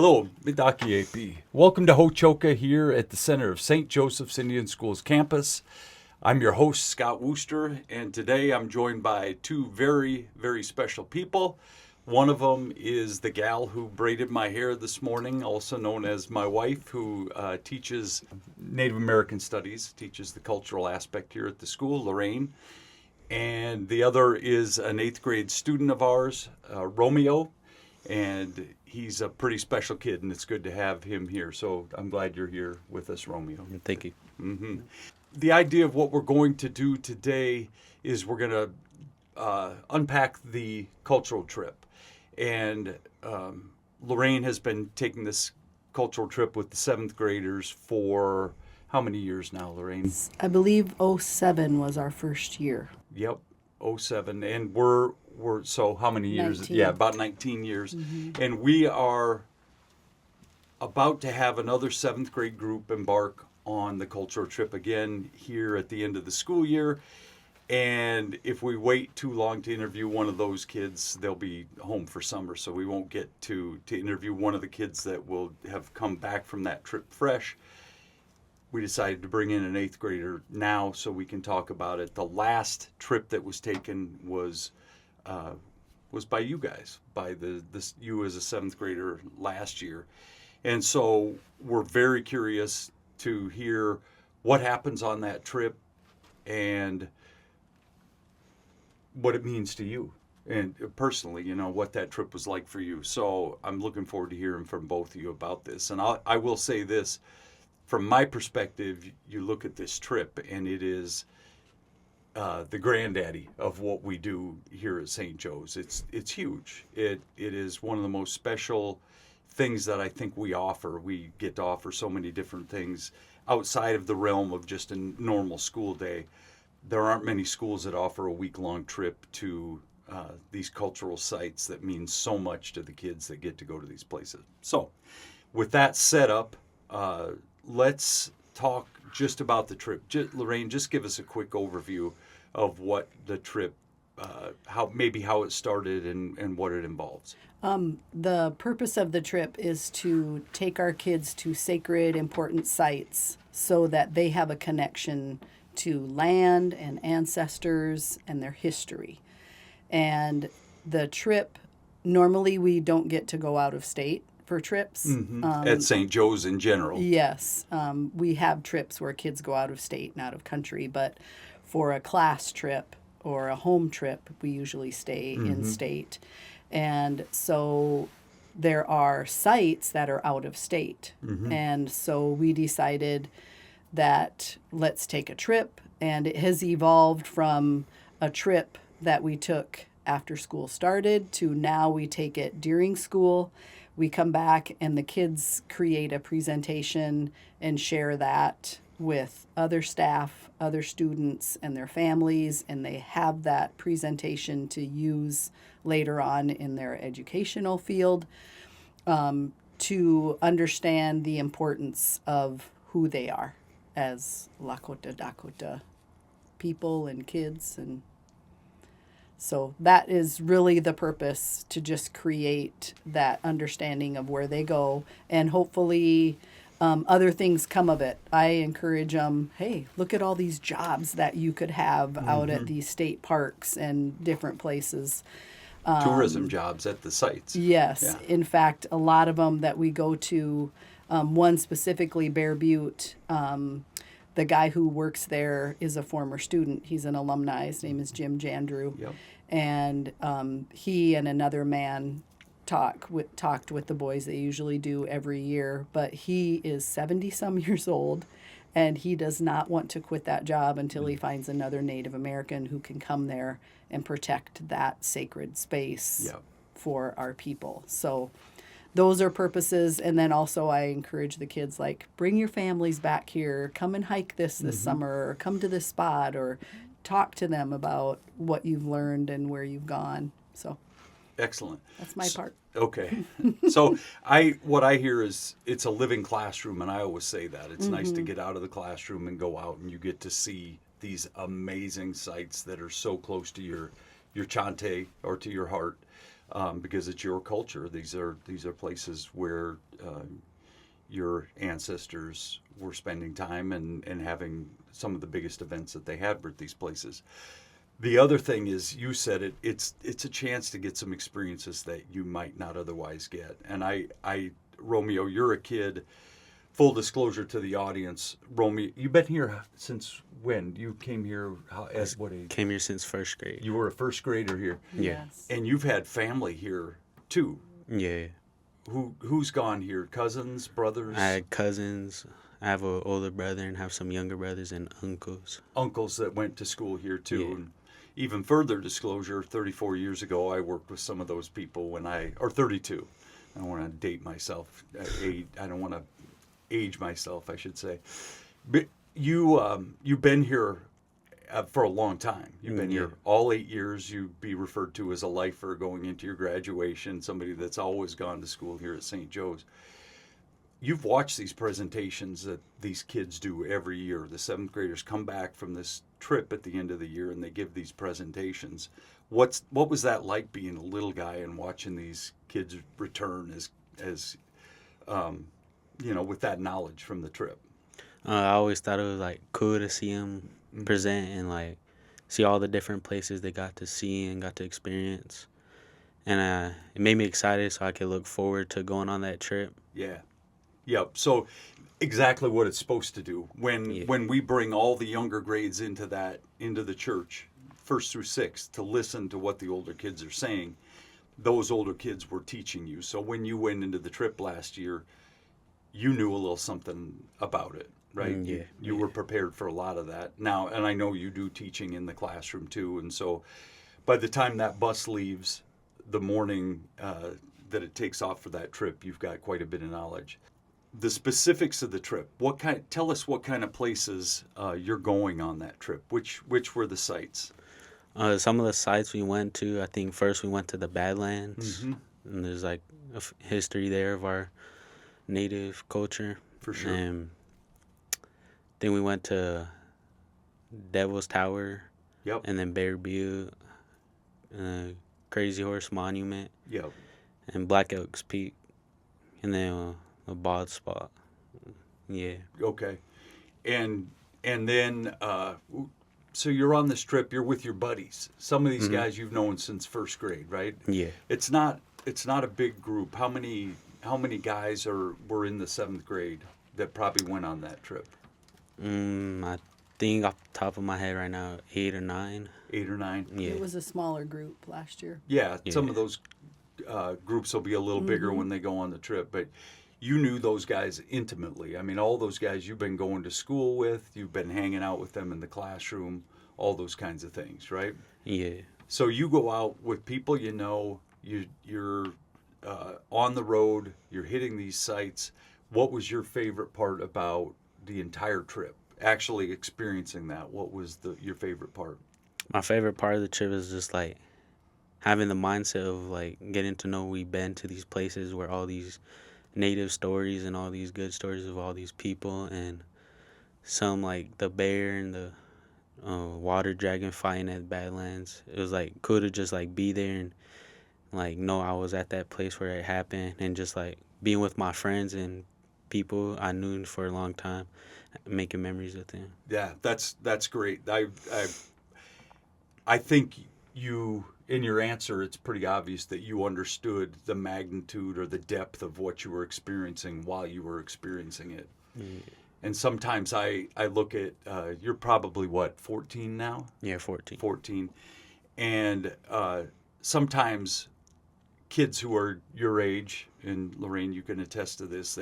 Hello, Midaki AP. Welcome to Ho-Choka here at the center of St. Joseph's Indian Schools campus. I'm your host, Scott Wooster, and today I'm joined by two very, very special people. One of them is the gal who braided my hair this morning, also known as my wife, who teaches Native American Studies, teaches the cultural aspect here at the school, LaRayne. And the other is an 8th grade student of ours, Romeo, and he's a pretty special kid, and it's good to have him here. So I'm glad you're here with us, Romeo. Thank you. Mm-hmm. The idea of what we're going to do today is we're going to unpack the cultural trip. And LaRayne has been taking this cultural trip with the 7th graders for how many years now, LaRayne? I believe '07 was our first year. Yep, '07. And we're so how many years? 19. Yeah, about 19 years. Mm-hmm. And we are about to have another 7th grade group embark on the cultural trip again here at the end of the school year. And if we wait too long to interview one of those kids, they'll be home for summer. So we won't get to interview one of the kids that will have come back from that trip fresh. We decided to bring in an 8th grader now so we can talk about it. The last trip that was taken was by you guys, by you as a 7th grader last year. And so we're very curious to hear what happens on that trip and what it means to you. And personally, what that trip was like for you. So I'm looking forward to hearing from both of you about this. And I will say this, from my perspective, you look at this trip and it is the granddaddy of what we do here at St. Joe's. It's huge. It is one of the most special things that I think we offer. We get to offer so many different things outside of the realm of just a normal school day. There aren't many schools that offer a week-long trip to these cultural sites that mean so much to the kids that get to go to these places. So with that set up, let's talk just about the trip. LaRayne, just give us a quick overview of what the trip, how it started and what it involves. The purpose of the trip is to take our kids to sacred, important sites so that they have a connection to land and ancestors and their history. And the trip, normally we don't get to go out of state for trips. Mm-hmm. At St. Joe's in general. Yes. We have trips where kids go out of state and out of country, but for a class trip or a home trip, we usually stay in state. And so there are sites that are out of state. Mm-hmm. And so we decided that let's take a trip, and it has evolved from a trip that we took after school started to now we take it during school. We come back and the kids create a presentation and share that with other staff, other students, and their families, and they have that presentation to use later on in their educational field to understand the importance of who they are as Lakota, Dakota people and kids. And so that is really the purpose, to just create that understanding of where they go, and hopefully other things come of it. I encourage them, hey, look at all these jobs that you could have out at these state parks and different places. Tourism jobs at the sites. Yes. Yeah. In fact, a lot of them that we go to, one specifically, Bear Butte, the guy who works there is a former student. He's an alumni. His name is Jim Jandrew. Yep. And he and another man talked with the boys. They usually do every year. But he is 70-some years old, and he does not want to quit that job until he finds another Native American who can come there and protect that sacred space for our people. So those are purposes. And then also I encourage the kids, like, bring your families back here, come and hike this summer, or come to this spot, or talk to them about what you've learned and where you've gone. So excellent. That's my part. Okay. So what I hear is it's a living classroom, and I always say that. It's nice to get out of the classroom and go out, and you get to see these amazing sites that are so close to your chante or to your heart. because it's your culture. These are places where your ancestors were spending time and having some of the biggest events that they had were at these places. The other thing is, you said it, it's a chance to get some experiences that you might not otherwise get. And Romeo, you're a kid. Full disclosure to the audience, Romeo, you've been here since when? You came here at what age? Came here since first grade. You were a first grader here. Yeah. Yes. And you've had family here too. Yeah. Who's gone here? Cousins, brothers? I had cousins. I have an older brother and have some younger brothers and uncles. Uncles that went to school here too. Yeah. And even further disclosure, 34 years ago, I worked with some of those people or 32. I don't want to date myself. I don't want to age myself, I should say. But you've been here for a long time. You've been here all 8 years. You'd be referred to as a lifer going into your graduation, somebody that's always gone to school here at St. Joe's. You've watched these presentations that these kids do every year. The seventh graders come back from this trip at the end of the year and they give these presentations. What was that like being a little guy and watching these kids return as with that knowledge from the trip? I always thought it was like cool to see them present and like see all the different places they got to see and got to experience. And it made me excited so I could look forward to going on that trip. Yeah. Yep. So exactly what it's supposed to do. When we bring all the younger grades into the church, 1st through 6th, to listen to what the older kids are saying, those older kids were teaching you. So when you went into the trip last year, you knew a little something about it, right? Yeah. You were prepared for a lot of that. Now, and I know you do teaching in the classroom too. And so by the time that bus leaves the morning that it takes off for that trip, you've got quite a bit of knowledge. The specifics of the trip, tell us what kind of places you're going on that trip. Which were the sites? Some of the sites we went to, I think first we went to the Badlands. Mm-hmm. And there's like a history there of our native culture. For sure. And then we went to Devil's Tower. Yep. And then Bear Butte, Crazy Horse Monument. Yep. And Black Elk's Peak. And then a bald spot. Yeah. Okay. And then so you're on this trip, you're with your buddies. Some of these guys you've known since first grade, right? Yeah. It's not a big group. How many guys were in the 7th grade that probably went on that trip? I think off the top of my head right now, 8 or 9. 8 or 9? Yeah. It was a smaller group last year. Yeah, some of those groups will be a little bigger when they go on the trip, but you knew those guys intimately. I mean, all those guys you've been going to school with, you've been hanging out with them in the classroom, all those kinds of things, right? Yeah. So you go out with people you know, you're on the road, you're hitting these sites. What was your favorite part about the entire trip? Actually experiencing that, what was your favorite part? My favorite part of the trip is just like having the mindset of like getting to know we've been to these places where all these native stories and all these good stories of all these people, and some like the bear and the water dragon fighting at Badlands. It was like cool to just like be there and like know I was at that place where it happened, and just like being with my friends and people I knew for a long time, making memories with them. Yeah, that's great. I think you, in your answer, it's pretty obvious that you understood the magnitude or the depth of what you were experiencing while you were experiencing it. And sometimes I look at, you're probably, 14 now? Yeah, 14. 14. And sometimes kids who are your age, and LaRayne, you can attest to this,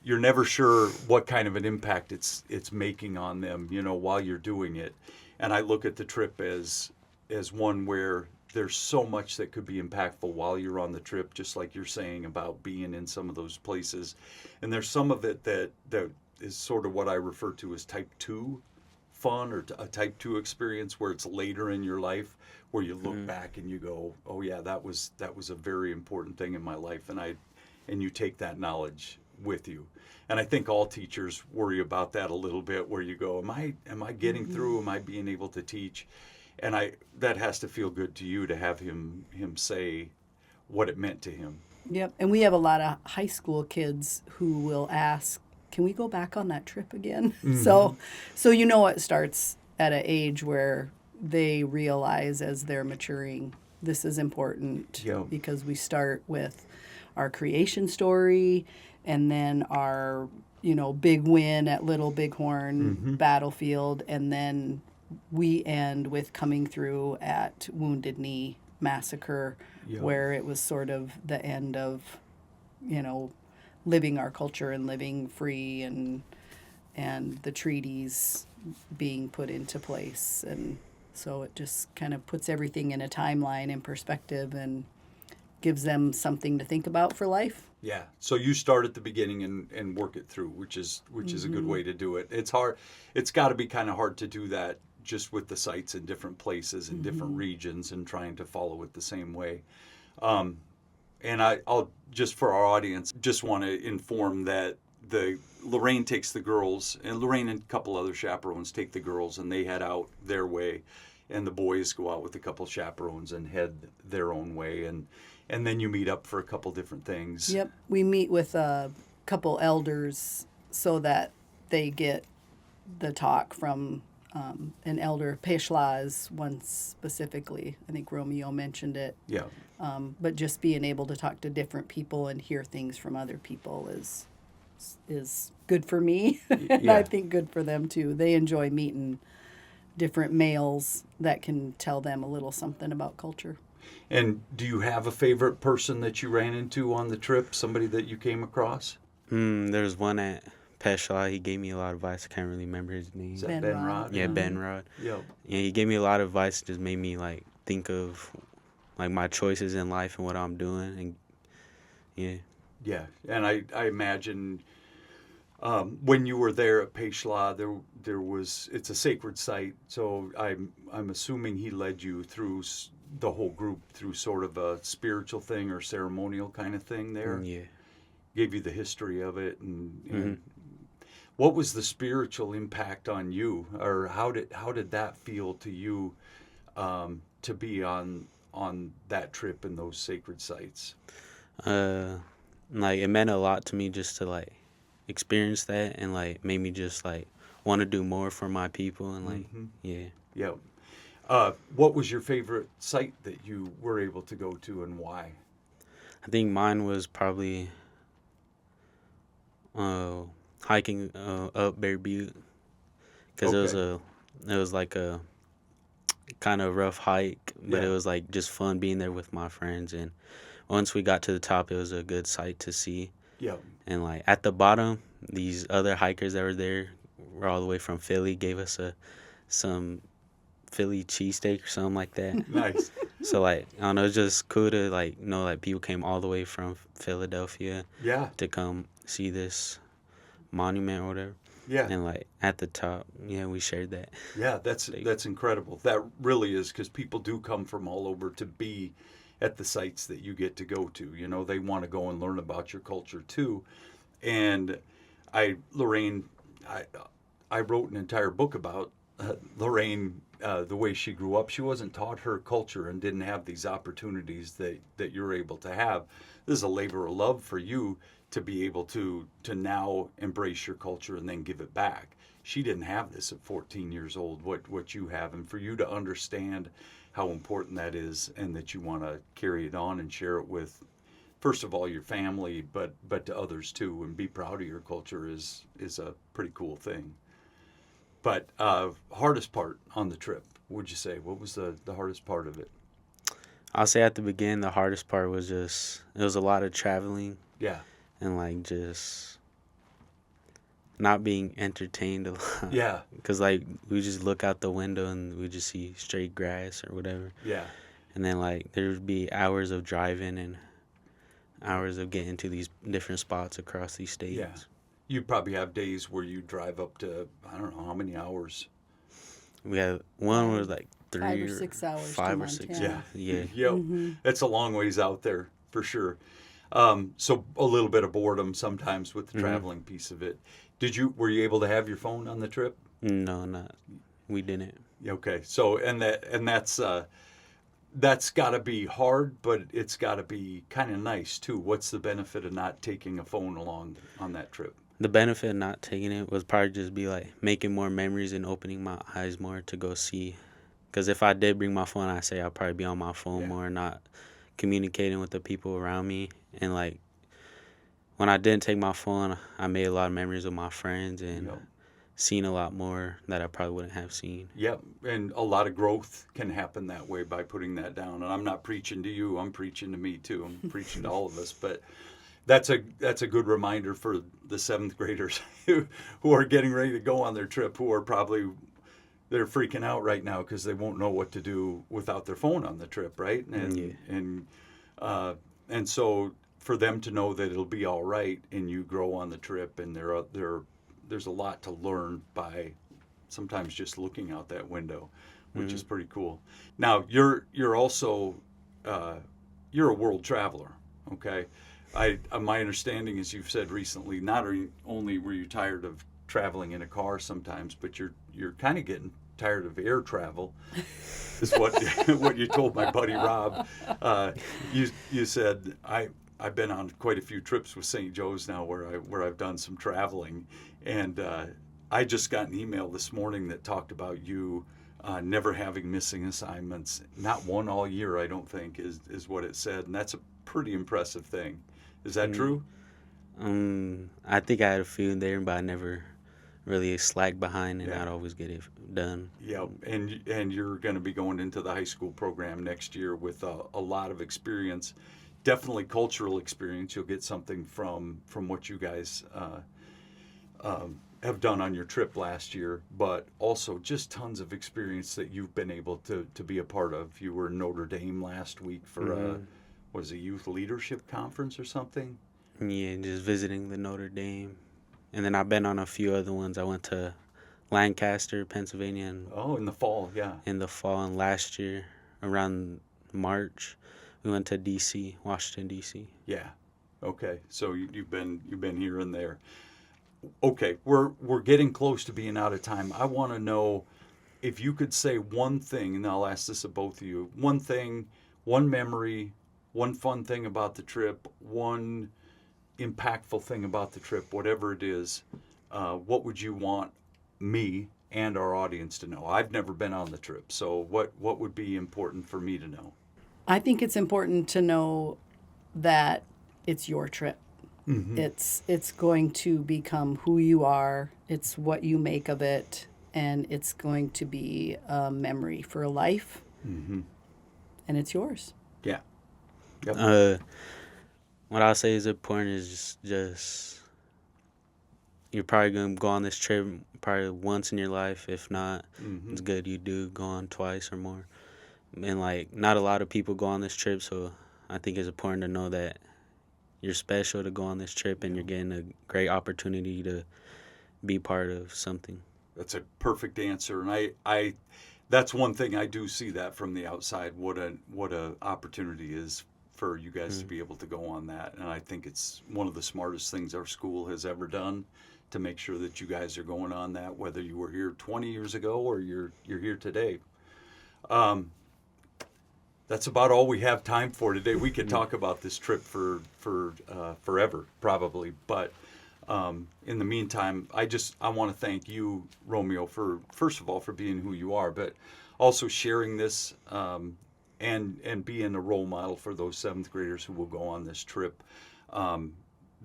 you're never sure what kind of an impact it's making on them, while you're doing it. And I look at the trip as one where there's so much that could be impactful while you're on the trip, just like you're saying about being in some of those places. And there's some of it that is sort of what I refer to as type 2 fun, or a type 2 experience, where it's later in your life where you look back and you go, oh yeah, that was a very important thing in my life, and you take that knowledge with you. And I think all teachers worry about that a little bit, where you go, am I getting through? Am I being able to teach? And that has to feel good to you to have him say what it meant to him. Yep. And we have a lot of high school kids who will ask, can we go back on that trip again? So it starts at an age where they realize as they're maturing, this is important Yeah. because we start with our creation story and then our, big win at Little Bighorn Battlefield. And then we end with coming through at Wounded Knee Massacre, Yeah. where it was sort of the end of, living our culture and living free and the treaties being put into place. And so it just kind of puts everything in a timeline in perspective and gives them something to think about for life. Yeah. So you start at the beginning and work it through, which is a good way to do it. It's hard. It's got to be kind of hard to do that just with the sites in different places in different regions and trying to follow it the same way. And I'll just for our audience, just want to inform that LaRayne takes the girls, and LaRayne and a couple other chaperones take the girls, and they head out their way, and the boys go out with a couple chaperones and head their own way, and then you meet up for a couple different things. Yep. We meet with a couple elders so that they get the talk from an elder. Peshla is one specifically. I think Romeo mentioned it. Yeah. But just being able to talk to different people and hear things from other people is good for me, and Yeah. I think good for them too. They enjoy meeting different males that can tell them a little something about culture. And do you have a favorite person that you ran into on the trip? Somebody that you came across? There's one at Peshla. He gave me a lot of advice. I can't really remember his name. Is that Ben Ben Rod. Rod? Yeah, Ben Rod. Yeah. Yeah, he gave me a lot of advice. Just made me think of my choices in life and what I'm doing. And yeah. Yeah, and I imagine when you were there at Peshla, there was, it's a sacred site, so I'm assuming he led you through the whole group through sort of a spiritual thing or ceremonial kind of thing there. Yeah. Gave you the history of it, and what was the spiritual impact on you, or how did that feel to you to be on that trip in those sacred sites? It meant a lot to me just to experience that, and made me just want to do more for my people, and yeah. Yeah. What was your favorite site that you were able to go to, and why? I think mine was probably hiking up Bear Butte, because Okay. it was a kind of rough hike, but Yeah. it was just fun being there with my friends. And once we got to the top, it was a good sight to see. Yeah. And at the bottom, these other hikers that were there were all the way from Philly, gave us some Philly cheesesteak or something like that. Nice. So I don't know, it's just cool to know people came all the way from Philadelphia Yeah. to come see this monument or whatever. Yeah. And at the top, yeah, we shared that. Yeah, that's incredible. That really is, because people do come from all over to be at the sites that you get to go to. They want to go and learn about your culture too. And LaRayne, I wrote an entire book about LaRayne, the way she grew up. She wasn't taught her culture and didn't have these opportunities that you're able to have. This is a labor of love for you to be able to now embrace your culture and then give it back. She didn't have this at 14 years old, what you have, and for you to understand how important that is, and that you want to carry it on and share it with, first of all, your family, but to others too, and be proud of your culture is a pretty cool thing. But hardest part on the trip, would you say? What was the hardest part of it? I'll say at the beginning, the hardest part was it was a lot of traveling Yeah. and just not being entertained a lot. Yeah. Because we just look out the window and we just see straight grass or whatever. Yeah. And then there would be hours of driving and hours of getting to these different spots across these states. Yeah. You probably have days where you drive up to, I don't know how many hours. We had one was 3 5 or 6 hours to 5 or 6. Montana. Yeah. Yep. It's a long ways out there for sure. So a little bit of boredom sometimes with the traveling piece of it. Were you able to have your phone on the trip? No, not. We didn't. Okay. So that's got to be hard, but it's got to be kind of nice too. What's the benefit of not taking a phone along on that trip? The benefit of not taking it was probably just be like making more memories and opening my eyes more to go see. Because if I did bring my phone, I say I'd probably be on my phone Yeah. more, not communicating with the people around me. And like when I didn't take my phone, I made a lot of memories with my friends and Yep. seen a lot more that I probably wouldn't have seen. Yep. And a lot of growth can happen that way by putting that down. And I'm not preaching to you. I'm preaching to me too. I'm preaching to all of us. But that's a good reminder for the seventh graders who are getting ready to go on their trip, who are probably they're freaking out right now because they won't know what to do without their phone on the trip, right? Yeah. And so for them to know that it'll be all right and you grow on the trip, and there's a lot to learn by sometimes just looking out that window, which is pretty cool. Now you're also you're a world traveler, okay? My understanding is you've said recently not only were you tired of traveling in a car sometimes, but you're kind of getting tired of air travel, is what what you told my buddy Rob. You said I've been on quite a few trips with St. Joe's now where I've done some traveling, and I just got an email this morning that talked about you never having missing assignments, not one all year. I don't think is what it said, and that's a pretty impressive thing. Is that true? I think I had a few in there, but I never really slacked behind, and Yeah. I'd always get it done. Yeah, and you're going to be going into the high school program next year with a lot of experience, definitely cultural experience. You'll get something from what you guys have done on your trip last year, but also just tons of experience that you've been able to be a part of. You were in Notre Dame last week for was a youth leadership conference or something? Yeah, just visiting the Notre Dame. And then I've been on a few other ones. I went to Lancaster, Pennsylvania Oh, in the fall, yeah. in the fall, and last year around March we went to DC, Washington DC. Yeah. Okay. So you've been here and there. Okay, we're getting close to being out of time. I want to know if you could say one thing, and I'll ask this of both of you. One thing, one memory, one fun thing about the trip, one impactful thing about the trip, whatever it is. What would you want me and our audience to know? I've never been on the trip, so what would be important for me to know? I think it's important to know that it's your trip. It's going to become who you are. It's what you make of it, and it's going to be a memory for a life. And it's yours. Yeah. Yep. What I'll say is important is just you're probably gonna go on this trip probably once in your life. If not, it's good you do go on twice or more. And like not a lot of people go on this trip, so I think it's important to know that you're special to go on this trip, and you're getting a great opportunity to be part of something. That's a perfect answer, and I that's one thing I do see that from the outside. What a opportunity is for you guys to be able to go on that, and I think it's one of the smartest things our school has ever done to make sure that you guys are going on that, whether you were here 20 years ago or you're here today. That's about all we have time for today. We could talk about this trip for forever, probably. But in the meantime, I want to thank you, Romeo, for first of all for being who you are, but also sharing this and being a role model for those seventh graders who will go on this trip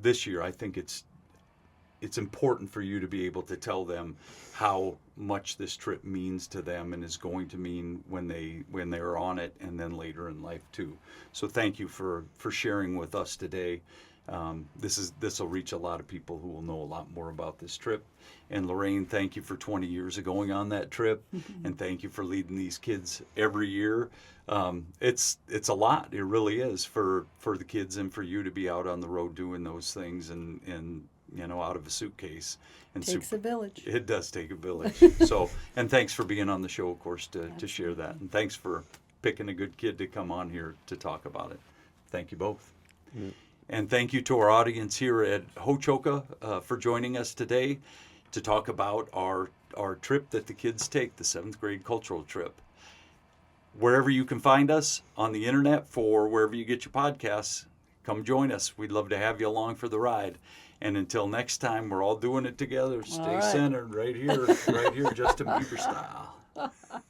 this year. I think it's important for you to be able to tell them how much this trip means to them and is going to mean when they're on it, and then later in life too. So thank you for sharing with us today. This will reach a lot of people who will know a lot more about this trip. And LaRayne, thank you for 20 years of going on that trip, and thank you for leading these kids every year. It's a lot. It really is for the kids and for you to be out on the road doing those things and out of a suitcase. And Takes a village. It does take a village. So, and thanks for being on the show, of course, to share that. And thanks for picking a good kid to come on here to talk about it. Thank you both. And thank you to our audience here at Hochoka for joining us today. to talk about our trip that the kids take, the 7th grade cultural trip. Wherever you can find us on the internet, for wherever you get your podcasts, come join us. We'd love to have you along for the ride. And until next time, we're all doing it together. Stay right. centered right here, Justin Bieber style.